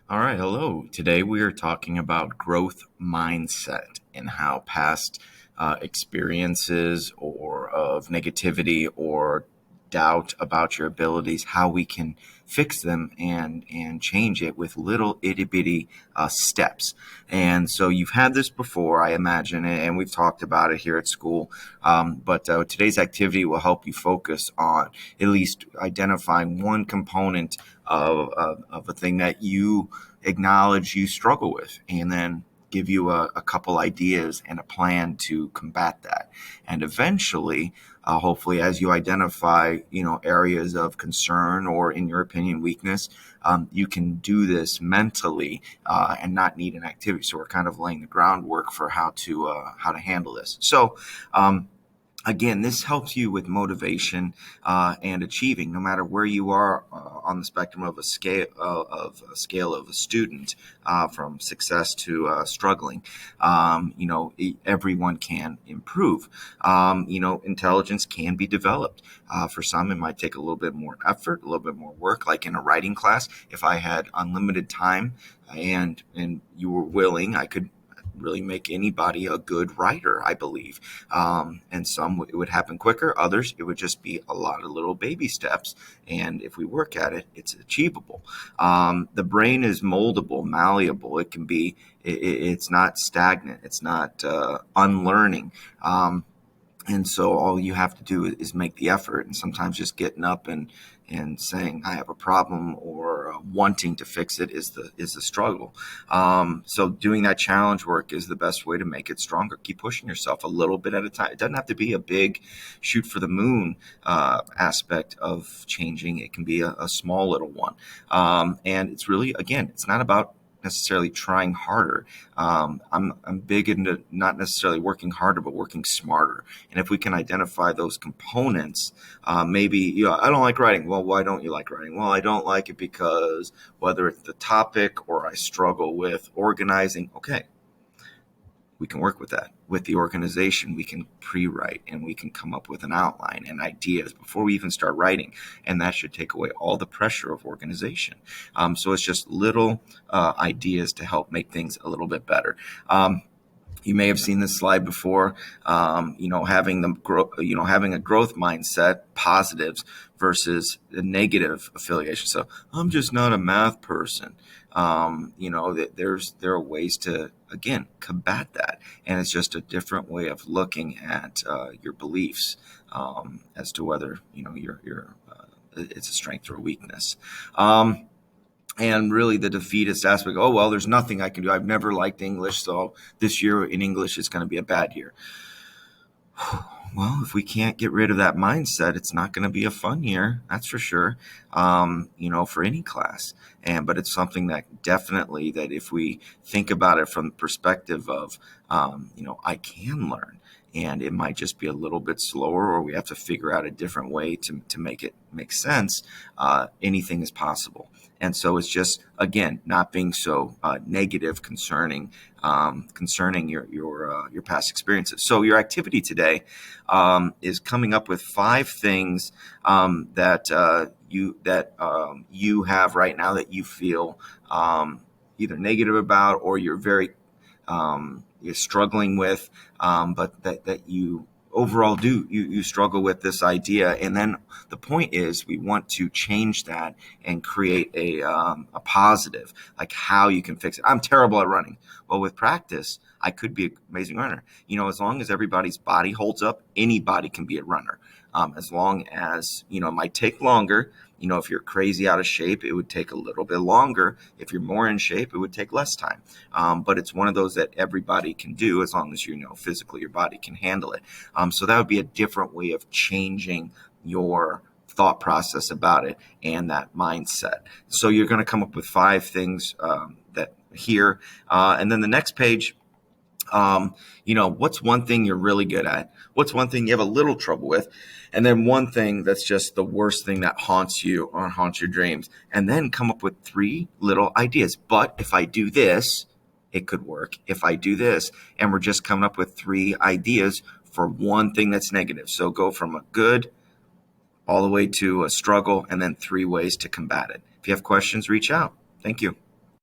All right, hello. Today we are talking about growth mindset and how past experiences or of negativity or doubt about your abilities, how we can fix them and change it with little itty bitty steps. And so you've had this before, I imagine, and we've talked about it here at school. But today's activity will help you focus on at least identifying one component of a thing that you acknowledge you struggle with, and then give you a couple ideas and a plan to combat that. And eventually, hopefully, as you identify, areas of concern or, in your opinion, weakness, you can do this mentally and not need an activity. So we're kind of laying the groundwork for how to handle this. So. Again, this helps you with motivation and achieving, no matter where you are on the spectrum of a scale of a student, from success to struggling. Everyone can improve. Intelligence can be developed. For some, it might take a little bit more effort, a little bit more work. Like in a writing class, if I had unlimited time and you were willing, I could really make anybody a good writer, I believe. And some it would happen quicker, others it would just be a lot of little baby steps. And if we work at it, it's achievable. The brain is moldable, malleable. It can be, it's not stagnant, it's not unlearning. And so all you have to do is make the effort, and sometimes just getting up and saying I have a problem or wanting to fix it is the struggle. So doing that challenge work is the best way to make it stronger. Keep pushing yourself a little bit at a time. It doesn't have to be a big shoot for the moon aspect of changing. It can be a small little one. And it's really, again, it's not about necessarily trying harder. I'm big into not necessarily working harder, but working smarter. And if we can identify those components, maybe, I don't like writing. Well, why don't you like writing? Well, I don't like it because whether it's the topic or I struggle with organizing. Okay, we can work with that. With the organization, we can pre-write and we can come up with an outline and ideas before we even start writing. And that should take away all the pressure of organization. So it's just little ideas to help make things a little bit better. You may have seen this slide before. Having a growth mindset, positives versus a negative affiliation. So I'm just not a math person. There are ways to, again, combat that, and it's just a different way of looking at your beliefs as to whether it's a strength or a weakness. And really the defeatist aspect, oh, well, there's nothing I can do. I've never liked English, so this year in English is going to be a bad year. Well, if we can't get rid of that mindset, it's not going to be a fun year. That's for sure. For any class. But it's something that definitely, that if we think about it from the perspective of, I can learn, and it might just be a little bit slower, or we have to figure out a different way to make it make sense. Anything is possible. And so it's just, again, not being so negative concerning your past experiences. So your activity today is coming up with 5 things that you have right now that you feel either negative about, or you're struggling with, but that you overall you struggle with this idea. And then the point is, we want to change that and create a positive, like how you can fix it. I'm terrible at running. Well, with practice, I could be an amazing runner. As long as everybody's body holds up, anybody can be a runner. As long as, it might take longer. If you're crazy out of shape, it would take a little bit longer. If you're more in shape, it would take less time. But it's one of those that everybody can do, as long as physically your body can handle it. So that would be a different way of changing your thought process about it and that mindset. So you're going to come up with 5 things that here. And then the next page, what's one thing you're really good at? What's one thing you have a little trouble with? And then one thing that's just the worst thing that haunts you or haunts your dreams. And then come up with 3 little ideas. But if I do this, it could work. If I do this, and we're just coming up with 3 ideas for one thing that's negative. So go from a good all the way to a struggle, and then 3 ways to combat it. If you have questions, reach out. Thank you.